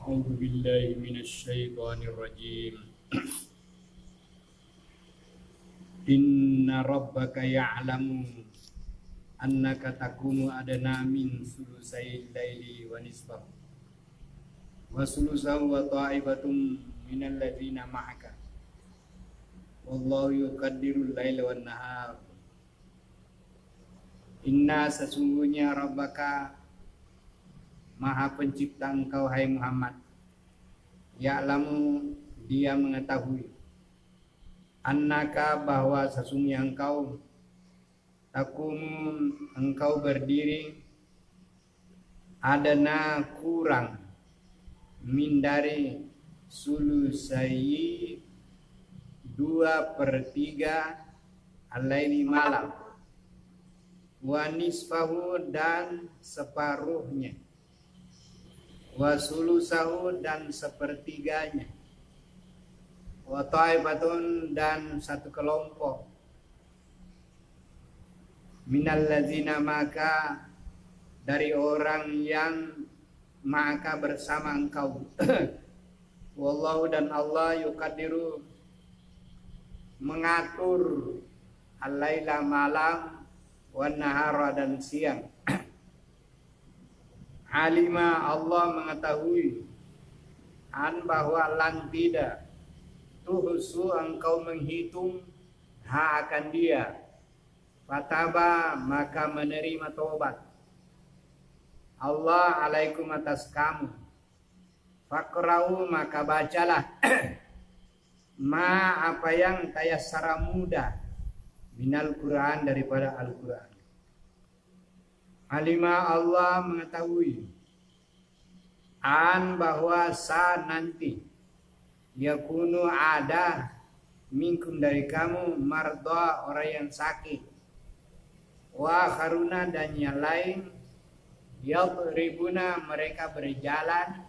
أعوذ بالله من الشيطان الرجيم إن ربك يعلم أنك تقوم أدنى من ثلثي الليل ونصفه وثلثه وطائفة من الذين معك والله يقدر الليل والنهار Inna sesungguhnya Rabbaka Maha pencipta engkau hai Muhammad, Ya'lamu dia mengetahui, Annaka bahwa sesungguhnya engkau, Takumun engkau berdiri, Adana kurang, Min dari Sulusayi 2/3 Al-laili malam, Wa nisfahu dan separuhnya, Wa sulusahu dan sepertiganya, Wa ta'ifatun dan satu kelompok, Minal ladzina maka dari orang yang maka bersama engkau. Wallahu dan Allah yuqaddiru mengatur al-laila malam wan nahara dan siang. Alima Allah mengetahui an bahwa lan tidak tuhsu engkau menghitung akan dia, fataba maka menerima taubat Allah alaikum atas kamu, fakrau maka bacalah ma apa yang tayassara mudah minal Quran daripada Al-Quran. Alima Allah mengetahui an bahwa saat nanti yakunu ada minkum dari kamu marda orang yang sakit, wa kharuna dan yang lain yadribuna mereka berjalan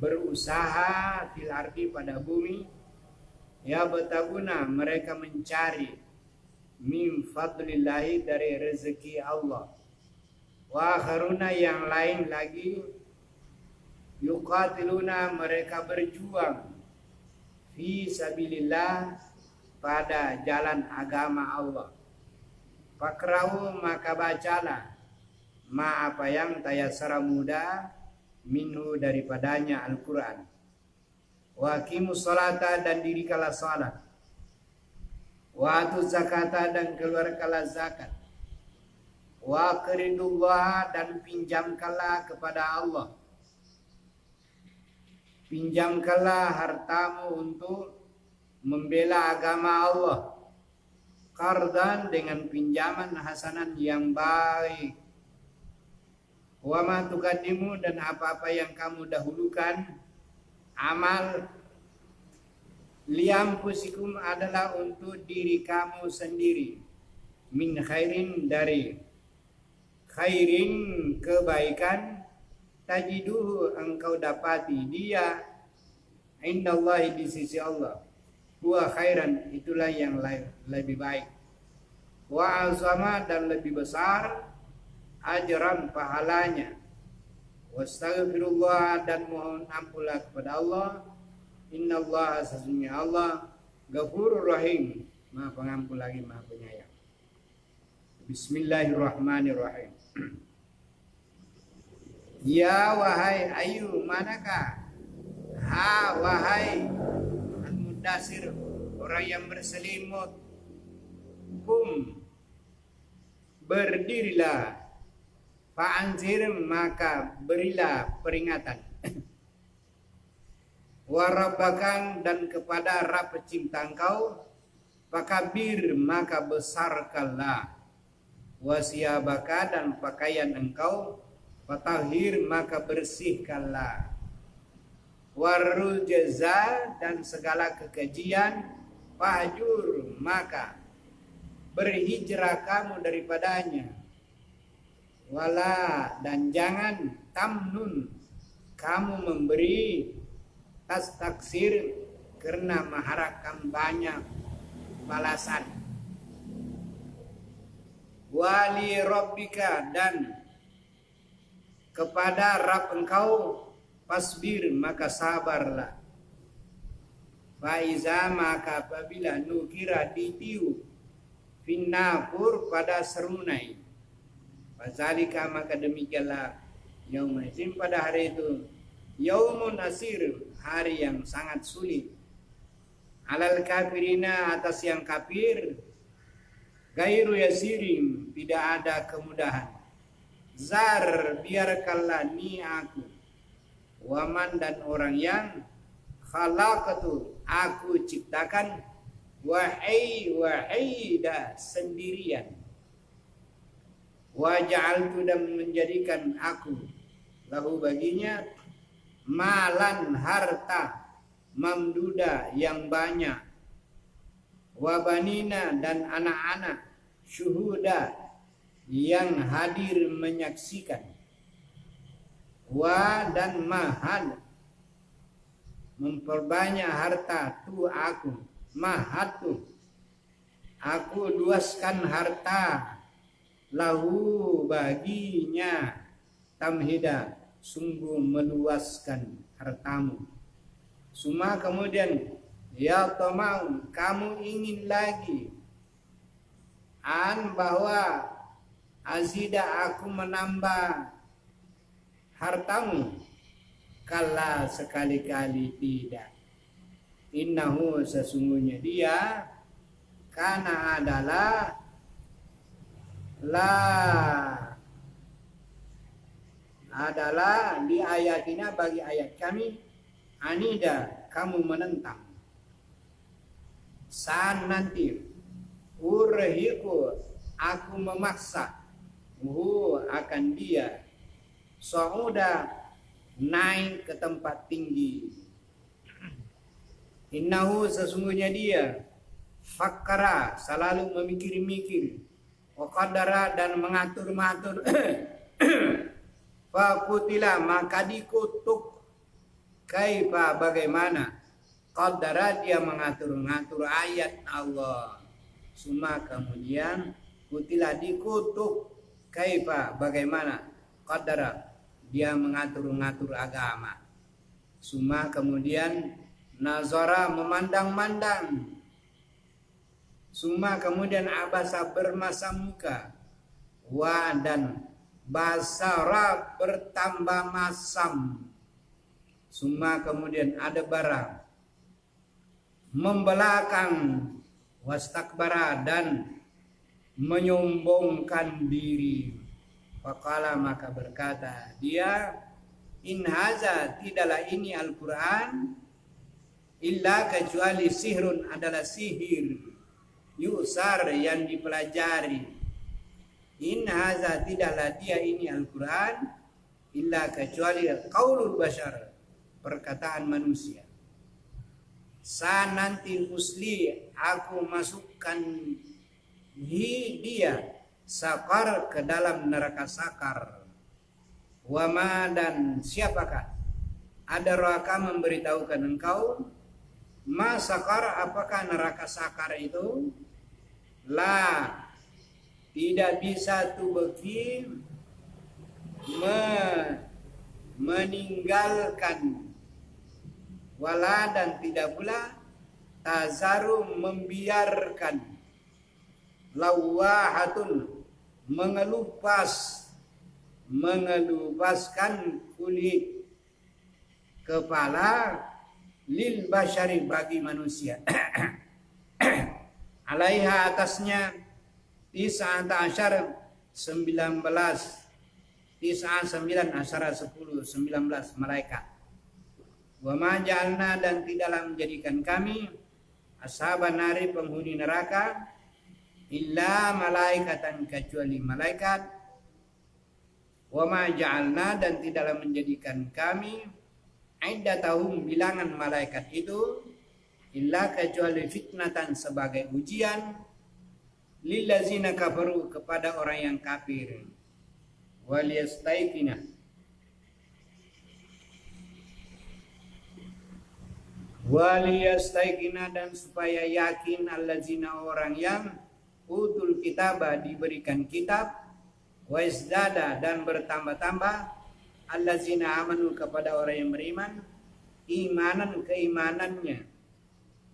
berusaha fil ardi pada bumi, ya betaguna mereka mencari min fadlillahi dari rezeki Allah, wa kharuna yang lain lagi yuqatiluna mereka berjuang fi sabilillah pada jalan agama Allah. Fakrau maka bacalah ma apa yang tayassara mudah minhu daripadanya Al-Quran. Wa aqimus salata dan dirikanlah salat, wa atuz zakata dan keluarkanlah zakat, wa aqridullah dan pinjamkanlah kepada Allah, pinjamkanlah hartamu untuk membela agama Allah, qardan dengan pinjaman hasanan yang baik, wa ma tuqaddimu dan apa-apa yang kamu dahulukan amal liampusikum adalah untuk diri kamu sendiri, min khairin dari khairin kebaikan, tajiduhu engkau dapati dia indallahi di sisi Allah, huwa khairan itulah yang lebih baik, wa azama dan lebih besar ajran pahalanya, wastaghfirullah dan mohon ampunlah kepada Allah, innallaha sesungguhnya Allah Ghafurur Rahim Maha Pengampun lagi Maha Penyayang. Bismillahirrahmanirrahim. Ya wahai ayu manakah ha wahai al-mudassir orang yang berselimut, kum berdirilah, fa'anzir maka berilah peringatan, warabakan dan kepada Rabb pencipta engkau, fakabir maka besarkanlah, wasiyabaka dan pakaian engkau, fatahhir maka bersihkanlah, warul jaza dan segala kekejian, fahjur maka berhijrah kamu daripadanya, wala dan jangan tamnun kamu memberi tas taksir karena mengharapkan banyak balasan, wali rabbika dan kepada Rabb engkau fasbir maka sabarlah. Faiza maka apabila nukira ditiup finnapur pada serunai, fazalika maka demikianlah yaumazin pada hari itu, yaumun asir hari yang sangat sulit, alal kafirina atas yang kafir, gairu yasirin tidak ada kemudahan, zar biarkanlah ni aku, waman dan orang yang khalaqatu aku ciptakan, wahida sendirian, waja'altu dan menjadikan aku lahu baginya malan harta mamduda yang banyak, wabanina dan anak-anak syuhuda yang hadir menyaksikan, wa dan mahal memperbanyak harta tu aku, mahatu aku luaskan harta, lahu baginya, tamhida sungguh meluaskan hartamu. Suma kemudian ya tamau kamu ingin lagi, an bahwa azida aku menambah hartamu, kala sekali-kali tidak. Innahu sesungguhnya dia kana adalah di ayatina bagi ayat kami, anida kamu menentang, san nanti urhiku aku memaksa, akan dia sauda naik ke tempat tinggi. Innahu sesungguhnya dia fakkara selalu memikir-mikir, wa qaddara dan mengatur-ngatur, fakutila maka dikutuk, kaifa bagaimana, qaddara dia mengatur-ngatur ayat Allah, suma kemudian kutila dikutuk, kaifa bagaimana, qaddara dia mengatur-ngatur agama, suma kemudian nazara memandang-mandang, suma kemudian abasa bermasa muka, wa dan basara bertambah masam, suma kemudian ada bara membelakang, wastakbara dan menyombongkan diri. Faqala maka berkata dia, in haza tidaklah ini Al-Quran, illa kecuali sihrun adalah sihir, yusar yang dipelajari. In haza tidaklah dia ini Al-Quran, illa kecuali qaulul bashar perkataan manusia. Sa nanti usli aku masukkan dia sakar ke dalam neraka sakar. Wama dan siapakah ada raka memberitahukan engkau, ma sakar apakah neraka sakar itu, la tidak bisa tu beki meninggalkan, wala dan tidak pula tazaru membiarkan, lawahatun mengelupaskan kulit kepala, lil bashari bagi manusia, alaiha atasnya, tis'ata asyar 19 malaikat. Wa ma ja'alna dan tidaklah menjadikan kami ashaban nari penghuni neraka, illa malaikatan kecuali malaikat, wa ma ja'alna dan tidaklah menjadikan kami iddatahum bilangan malaikat itu, illa kecuali fitnatan sebagai ujian, lillazina kafaru kepada orang yang kafir, waliyastaiqina dan supaya yakin, allazina orang yang utul kitabah diberikan kitab, wa isdada dan bertambah-tambah, allazina amanu kepada orang yang beriman imanan keimanannya,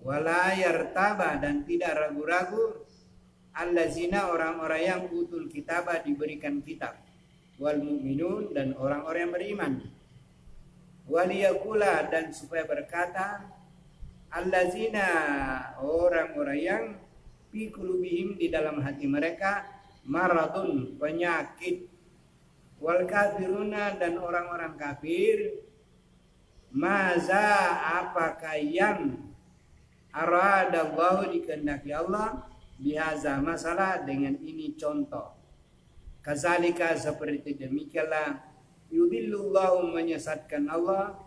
wala yartaba dan tidak ragu-ragu allazina orang-orang yang utul kitabah diberikan kitab, wal mu'minun dan orang-orang yang beriman, waliyakula dan supaya berkata allazina orang-orang yang fi qulubihim di dalam hati mereka maradun penyakit, wal kafiruna dan orang-orang kafir maza apakah yang aradallahu dikehendaki Allah bihaza masalah dengan ini contoh. Kazalika seperti demikianlah yudhillullahu menyesatkan Allah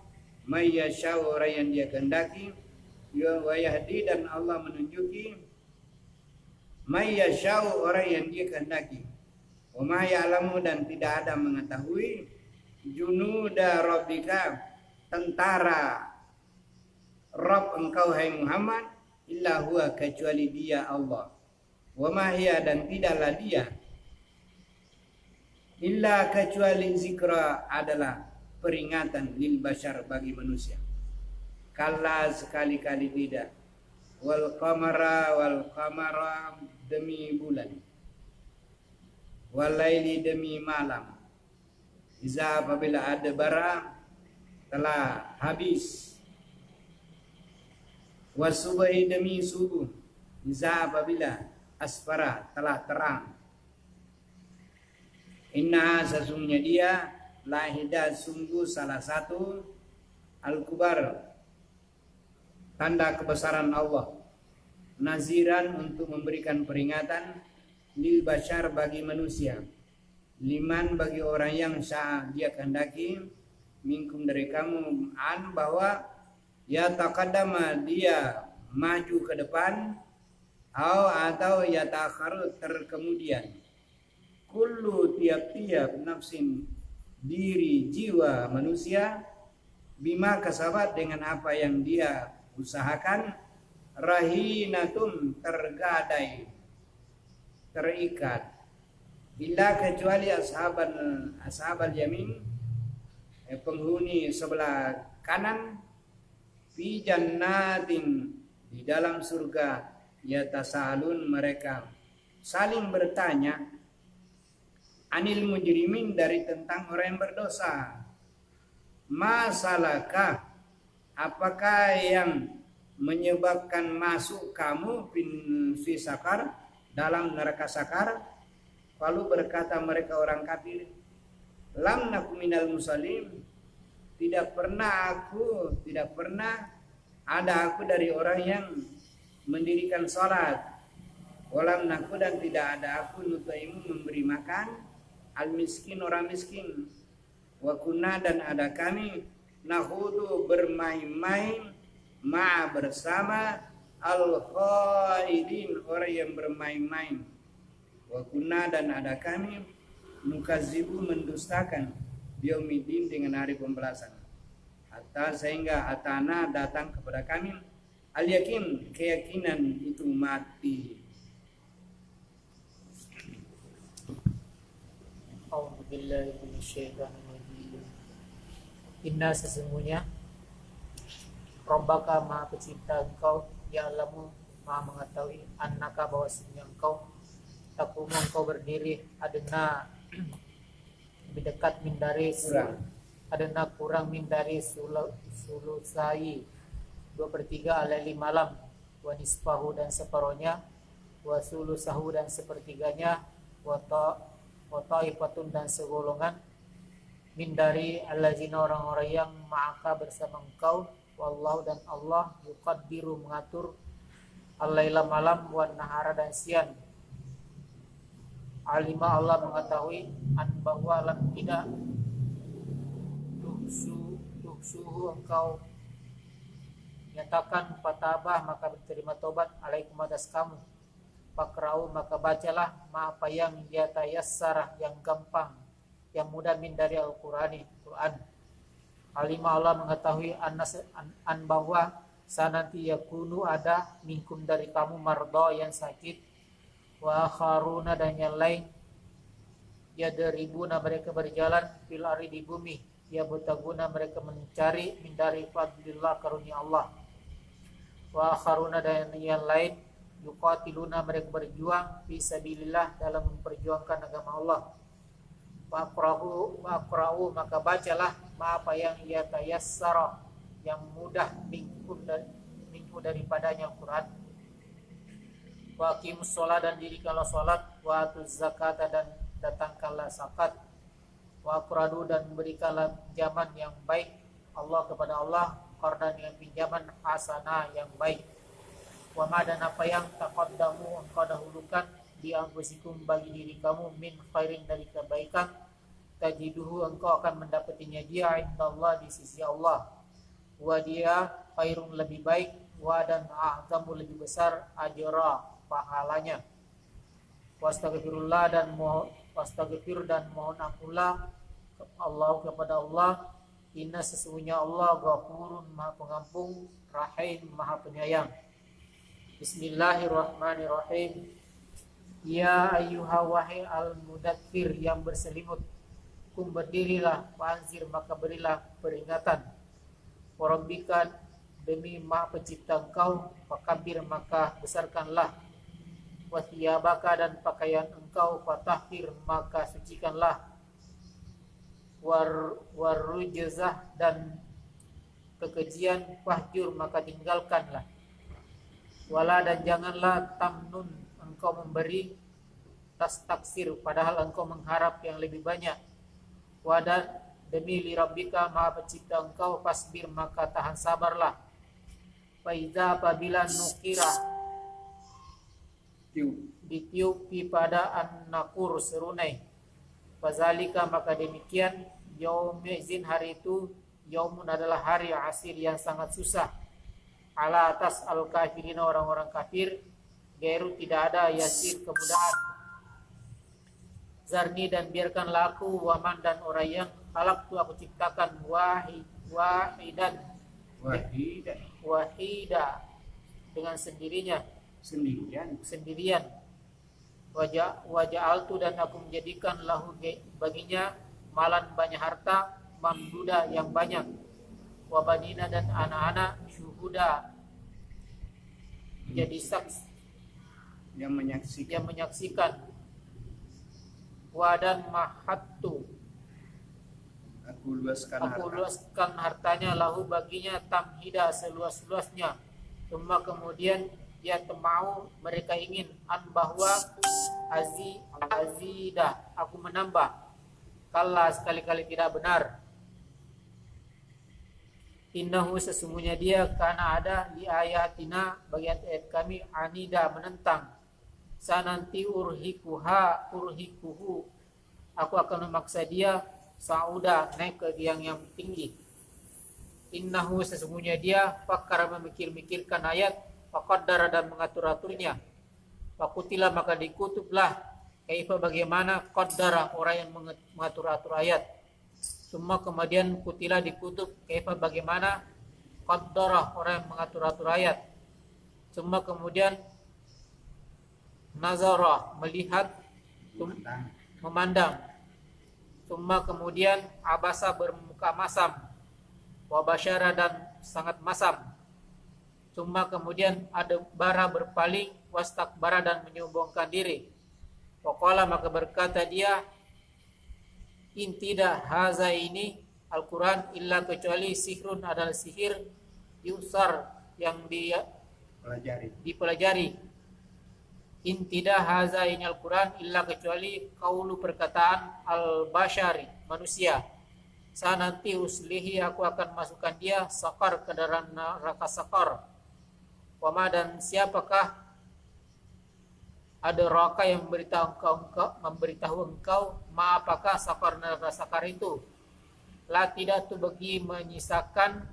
mayyasha orang yang dia kehendaki, wa yahdi dan Allah menunjuki mayyasha orang yang dia kehendaki, wa ma ya'lamu dan tidak ada mengetahui junuda rabbika tentara Rabb engkau hai Muhammad illa huwa kecuali dia Allah, wa ma hiya dan tidaklah dia illa kecuali zikra adalah peringatan lil bashar bagi manusia. Kalla sekali-kali tidak. Wal qamara demi bulan. Wal laili demi malam. Iza apabila adbara telah habis. Wasubahi demi subuh. Iza apabila asfara telah terang. Inna sesungguhnya dia lahida sungguh salah satu al-kubar tanda kebesaran Allah, naziran untuk memberikan peringatan lil bashar bagi manusia, liman bagi orang yang sya dia kehendaki minkum dari kamu an bahwa ya taqaddama dia maju ke depan atau ya ta'akharu terkemudian. Kullu tiap-tiap nafsin diri jiwa manusia bima kasabat dengan apa yang dia usahakan rahinatum tergadai terikat illa kecuali ashabal yamin penghuni sebelah kanan fi jannatin di dalam surga yatasalun mereka saling bertanya anil mujrimin dari tentang orang yang berdosa. Masalahkah apakah yang menyebabkan masuk kamu fi sakar dalam neraka sakar? Lalu berkata mereka orang kafir, lam naku minal musallin, tidak pernah ada aku dari orang yang mendirikan salat. Walam naku dan tidak ada aku nutaimu memberi makan al miskin orang miskin, wa kunna dan ada kami nahudu bermain-main ma bersama al khaidin orang yang bermain-main, wa kunna dan ada kami nukazibu mendustakan biomidin dengan hari pembalasan, hatta sehingga atana datang kepada kami al yakin keyakinan itu mati. A'udzubillahi minasyaitonirrajim. Inna sesungguhnya Rabbaka maha pencipta engkau, ya'lamu maha mengetahui annaka bahwasanya engkau takumu engkau berdiri adena lebih dekat min dari adena kurang min dari sulusai 2/3 alaili malam, wa nisfahu dan separohnya, wa sulusahu dan sepertiganya, wa ta'ifatun dan segolongan min dari allazina orang-orang yang ma'aka bersama engkau, wallahu dan Allah yuqaddiru mengatur al-laila malam wan nahara dan siang. Alima Allah mengetahui an bahwa lam tidak tuksuhu engkau nyatakan patabah maka berterima tobat alaikum atas kamu. Fakrau maka bacalah ma apa yang dia tayassarah yang gampang yang mudah min dari Al-Quran. Alimah Allah mengetahui an bahwa sananti yakunu ada minkum dari kamu mardo yang sakit, wa kharuna dan yang lain yadribuna mereka berjalan fil ardi di bumi ya betaguna mereka mencari min dari fadlillah karunia Allah. Wa akharuna dan yang lain yuqatiluna mereka berjuang fi sabilillah dalam memperjuangkan agama Allah. Wa aqra'u maka bacalah ma apa yang yatayassara yang mudah minggu daripadanya Al-Quran. Wa aqimus sholat dan dirikanlah sholat, wa atuz zakat dan datangkanlah zakat, wa aqradu dan berikanlah pinjaman yang baik Allah kepada Allah, qardan dengan pinjaman hasanah yang baik. Wa ma dan apa yang taqaddamu engkau dahulukan di anfusikum bagi diri kamu min khairin dari kebaikan, tajiduhu engkau akan mendapatinya dia indallah di sisi Allah. Wa dia khairun lebih baik, wa dan a'zamu lebih besar ajra pahalanya. Wastaghfirullah dan wastaghfir dan mohon ampunlah Allah kepada Allah. Inna sesungguhnya Allah Ghafurun maha pengampun, Rahim maha penyayang. Bismillahirrahmanirrahim. Ya ayyuha wahai al-mudaththir yang berselimut, kum berdirilah, wanzir maka berilah peringatan. Warabbika demi maha pencipta engkau, fakabir maka besarkanlah. Wathiyabaka dan pakaian engkau, fatahhir maka sucikanlah. Warujazah dan kekejian, fahjur maka tinggalkanlah. Wala dan janganlah tamnun engkau memberi, tastaksir padahal engkau mengharap yang lebih banyak. Wadan demi lirabbika maha pencipta engkau, fasbir maka tahan sabarlah. Faiza apabila nukira ditiup pada an-nakur serunai, fazalika maka demikian yaumizin hari itu, yaumun adalah hari asir yang sangat susah, ala atas al-kafirin orang-orang kafir, gairu tidak ada yasir kemudahan. Zarni dan biarkanlah aku, waman dan orang yang halaktu aku ciptakan, wahida dengan sendirinya, sendirian. Wajah altu dan aku menjadikan lahu baginya malan banyak harta, mamduda yang banyak, wabanina dan anak-anak, syuhuda jadi saksi yang menyaksikan. Wadan mahattu aku luaskan hartanya lahu baginya, tamhida seluas-luasnya. Cuma kemudian dia temau mereka ingin an bahwa azidah aku menambah, kalla sekali-kali tidak benar. Innahu sesungguhnya dia karena ada di ayatina bagi ayat kami, anida menentang. Sananti urhikuhu aku akan memaksa dia, sauda naik ke yang tinggi. Innahu sesungguhnya dia fakar memikir-mikirkan ayat, faqaddara dan mengatur-aturnya. Fakutila maka dikutublah, kaifa bagaimana qaddara orang yang mengatur-atur ayat. Semua kemudian kutila dikutub, kaifa bagaimana qaddara orang yang mengatur-atur ayat. Semua kemudian nazara melihat, memandang. Semua kemudian abasa bermuka masam, wabasyara dan sangat masam. Semua kemudian ada bara berpaling, wastakbara dan menyombongkan diri. Waqala maka berkata dia, in tidak haza ini Al-Quran illa kecuali sihrun adalah sihir, yusar yang dipelajari. In tidak haza ini Al-Quran illa kecuali kaulu perkataan al-bashari manusia. Nanti uslihi aku akan masukkan dia sakar ke dalam neraka sakar. Wama dan siapakah ada raka yang memberitahu engkau ma apakah sakar neraka sakar itu. La tidak tu bagi menyisakan,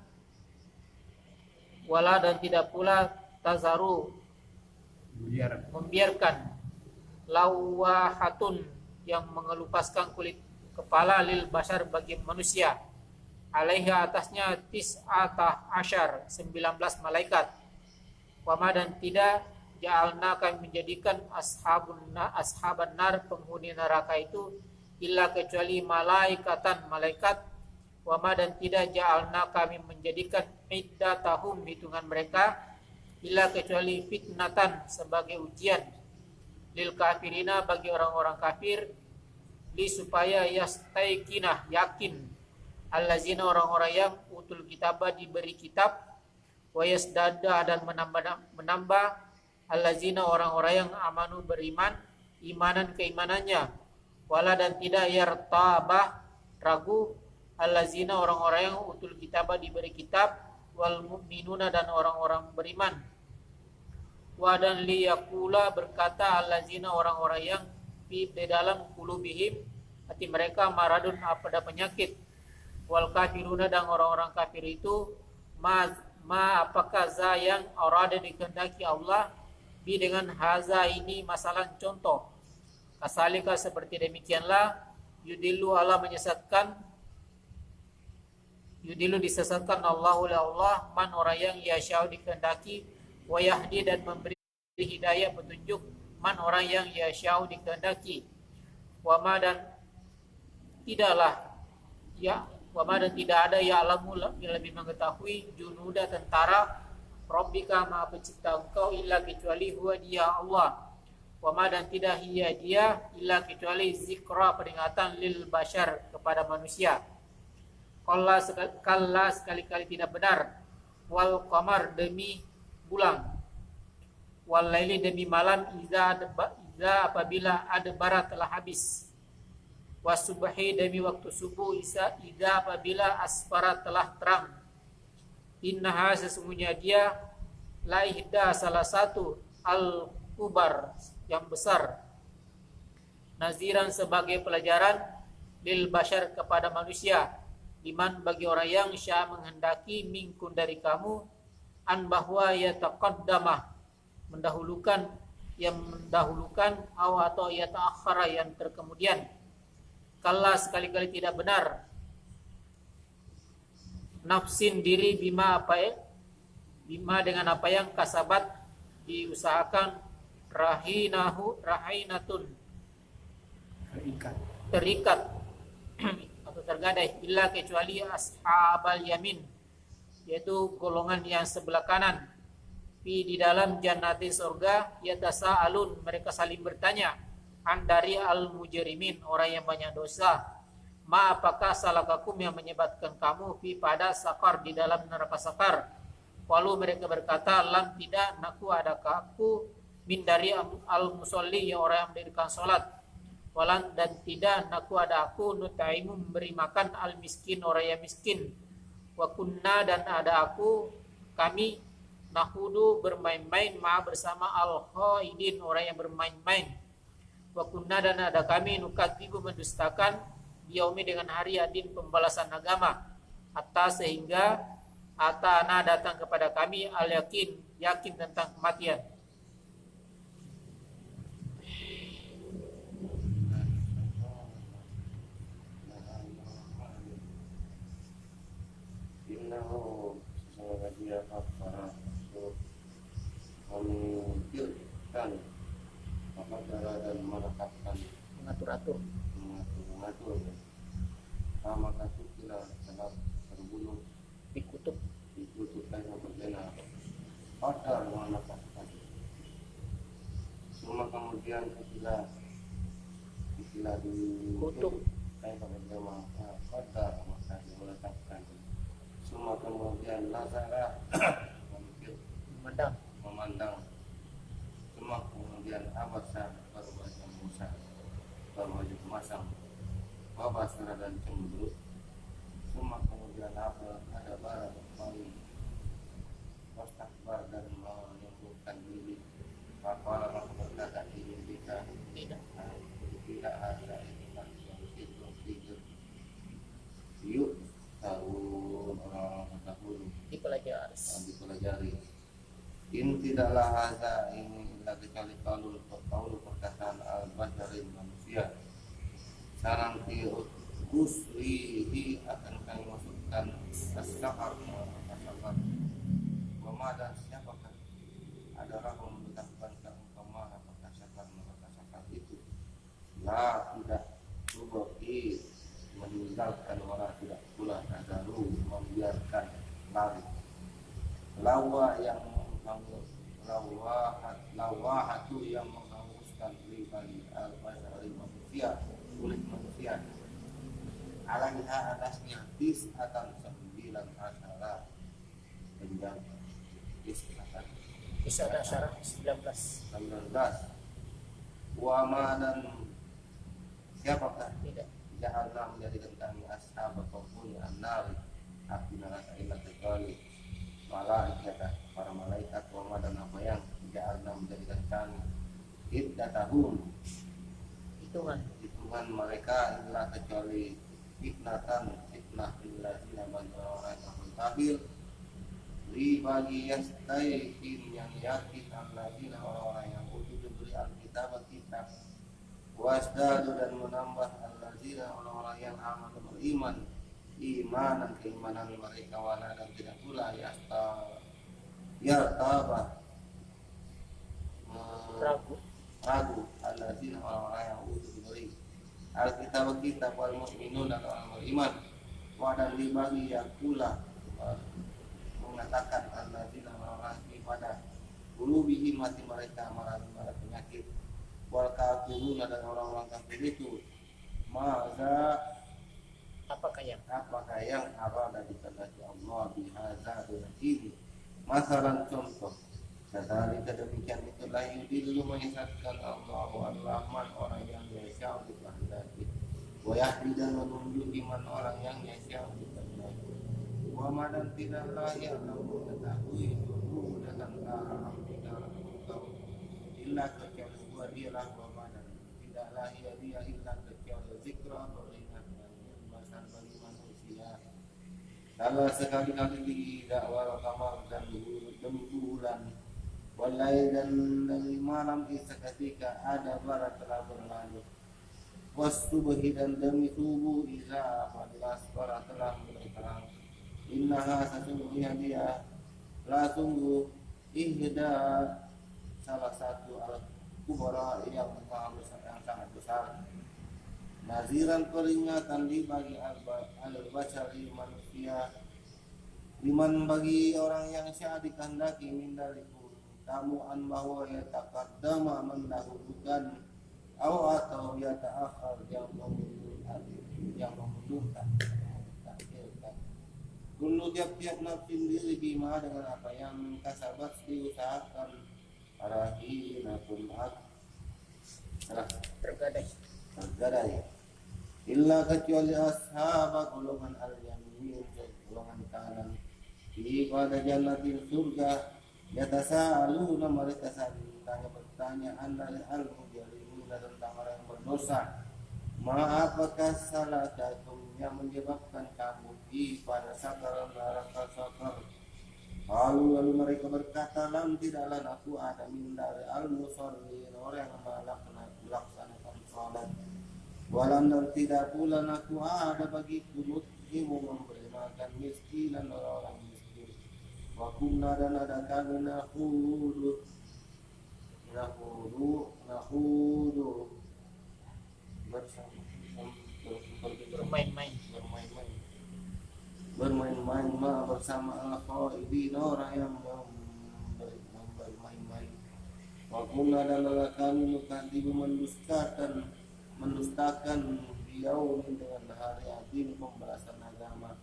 wala dan tidak pula tazaru membiarkan, lawahatun yang mengelupaskan kulit kepala lil bashar bagi manusia, alaiha atasnya tis'ata asyar 19 malaikat. Wama dan tidak ja'alna kami menjadikan ashaban nar penghuni neraka itu illa kecuali malaikatan malaikat Wa ma dan tidak ja'alna kami menjadikan iddatahum hitungan mereka illa kecuali fitnatan sebagai ujian lil kafirina bagi orang-orang kafir li supaya yastaiqinah yakin allazina orang-orang yang utul kitabah diberi kitab wa yasdada dan menambah allazina orang-orang yang amanu beriman imanan keimanannya wala dan tidak yartabah ragu allazina orang-orang yang utul kitabah diberi kitab wal mu'minuna dan orang-orang beriman wa dan liyaqula berkata allazina orang-orang yang di dalam qulubihim hati mereka maradun pada penyakit wal kafiruna dan orang-orang kafir itu ma apakah za yang arada dikehendaki Allah bi dengan haza ini masalah contoh kasalika seperti demikianlah yudillu Allah menyesatkan yudillu disesatkan Allah oleh Allah man orang yang yashau dikehendaki wa yahdi dan memberi hidayah petunjuk man orang yang yashau dikehendaki wa ma dan tidaklah ya wa ma dan tidak ada ya alamu yang lebih mengetahui junuda tentara Rabbika maha pencipta engkau illa kecuali huwa dia Allah wa ma dan tidak hiya dia illa kecuali zikra peringatan lil bashar kepada manusia kalla sekali-kali tidak benar wal qamar demi bulan wal laili demi malam iza apabila adbara telah habis wasubhi demi waktu subuh iza apabila asfara telah terang innaha sesungguhnya dia la ihda salah satu al kubar yang besar naziran sebagai pelajaran lil bashar kepada manusia iman bagi orang yang sya menghendaki minkum dari kamu an bahwa yataqaddamah mendahulukan atau yata'akhkhara yang terkemudian kalla sekali-kali tidak benar nafsin diri bima dengan apa yang kasabat diusahakan rahinatun terikat atau tergadai illa kecuali ashabal yamin yaitu golongan yang sebelah kanan di dalam jannati surga yatasaalun mereka saling bertanya an dari al mujrimin orang yang banyak dosa ma apakah salakakum yang menyebabkan kamu pada sakar di dalam neraka sakar walu mereka berkata lam tidak naku adakah aku min dari al musolli yang orang yang mendirikan salat walan dan tidak naku ada aku nutaimu memberi makan al miskin orang yang miskin wa kunna dan ada aku kami nahudu bermain-main ma bersama al khaidin orang yang bermain-main wa kunna dan ada kami nukadzibu mendustakan yaumi dengan hari adin pembalasan agama hatta sehingga atana datang kepada kami al yakin tentang kematian innahu semoga dia kafara memikirkan apa cara dan menetapkan mengatur sama kasus kira telah terbunuh dikutuk dan berbeda pada menetapkan semua kemudian istilah kutuk saya bersama pada maka menetapkan semua kemudian nazara memandang semua kemudian abasa berwajah Musa berwajah masam wabasara dan cemberut semua kemudian ada barang paling wastakbar dan menyembuhkan diri maka berkata ini kita tidak ada iman yang itu yuk tahu orang dahulu dipelajari in tidaklah haza ini illa kecuali kaulu perkataan al-basharin manusia sarang fi usrihi akan kami masukkan as-sakar dan siapakah adalah memberitahukan engkau maha apakah sakar itu la tidak tubuhi tinggalkan wala tidak pula nadaru membiarkan lari lawahatu yang menghanguskan pribadi al-basari manusia kulit manusia alaiha atasnya akan 9 asyara penjam Kisah Asyarah 19. Wama dan siapakah Tidak. ja'alna menjadikan kami ashab penghuni an-nar api neraka illa kecuali malaikat para malaikat wama dan apa yang ja'alna menjadikan kami iddatahum hitungan mereka illa kecuali fitnah lilladzina orang yang mustahil bagi yastaiqin yang yakin alladzina orang-orang yang utuh diberi alkitab wasdadu dan menambah alladzina orang-orang yang aman dan beriman imanan keimanan mereka wala dan tidak pula yartabah ragu alladzina orang-orang yang utuh diberi alkitab wal mu'minun dan orang beriman wadan dibagi yang pula mengatakan alladzina orang pada qulubihim hati mereka marad penyakit wal kafirun dan orang-orang kafir itu maza apakah yang arada dikehendaki Allah bihaza dengan ini masalan contoh dari demikian itulah yudillu menyesatkan Allah wal-rahman orang yang yasha dikehendaki wa yahdi dan menunjuk iman orang yang yasha dikehendaki wa madan tidaklah yang mengetahui dulu dan alam tidak engkau illa kecuali huwa dialah wa madan tidaklah dia illa kecuali zikra peringatan bahasan bagi manusia kalau sekali-kali dakwah kamar dan demi bulan walai dan dari malam seketika ada barat telah berlalu wassubuhi dan demi subuh iza apabila barat telah mulai terang innaha sesungguhnya dia la sungguh ihda salah satu al-kubra yang sangat besar naziran peringatan bagi al-bashari manusia liman bagi orang yang syah dikehendaki min dalikum tamu'an bahwa yataqaddama mendahulukan atau yata'akhir yang memundurkan kullu tiap-tiap nafsin diri bima dengan apa yang kasabat diusahakan arahinatun tergadai illa kecuali ashab golongan al-yamin golongan kanan di pada jannatin surga yatasaaluna mereka saling bertanya dari al-mujrimin tentang orang yang berdosa apakah salah satu yang menyebabkan kamu di pada sakar neraka sakar lalu mereka berkata lam tidaklah aku ada min dari al-musallin orang yang melaksanakan salat walam dan tidak pula aku ada bagi mut'imu memberi makan miskin dan orang miskin wa kunna dan ada kami nahudu bersama bermain-main bersama al-khaidin orang yang bermain-main wa kunna dan ada kami nukadibu mendustakan beliau dengan hari adil pembalasan agama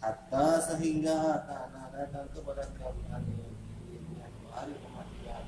hatta sehingga akan datang kepada kami hari kematian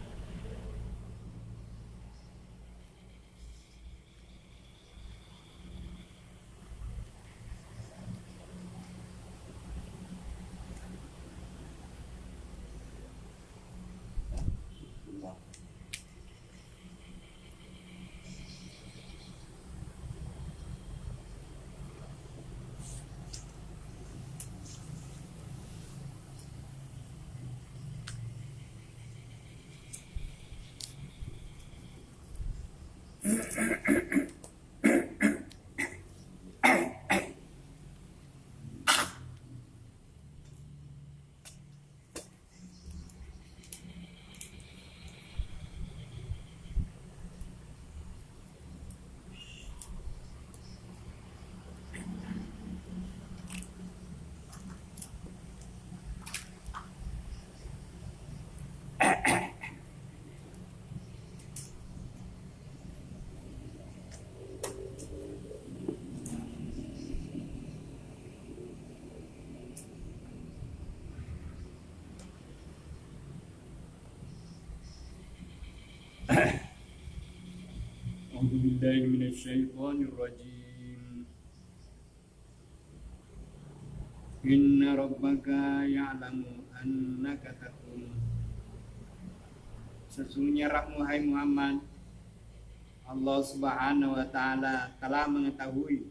billahi minasyaitonir rajim. Inna rabbaka ya'lamu annaka taqumu. Sesungguhnya Rabbmu hai Muhammad, Allah Subhanahu wa taala telah mengetahui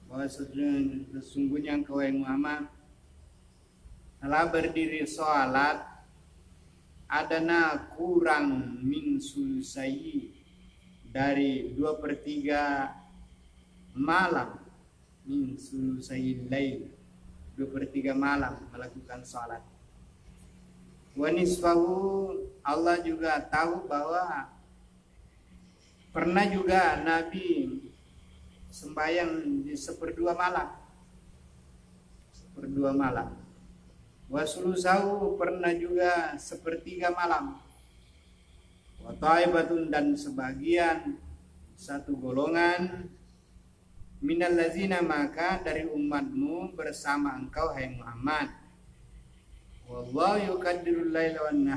bahwa sesungguhnya engkau hai Muhammad telah berdiri salat adana kurang min sulusai dari 2/3 malam, min sulusai lail 2/3 malam melakukan salat. Wa nisfahu, Allah juga tahu bahwa pernah juga Nabi sembahyang di 1/2 malam. 1/2 malam. Wa sulusahu, pernah juga 1/3 malam. Wa taibatun, dan sebagian satu golongan minal lazina, maka dari umatmu bersama engkau hai Muhammad. Wallahu yuqaddirul laila wan nahar.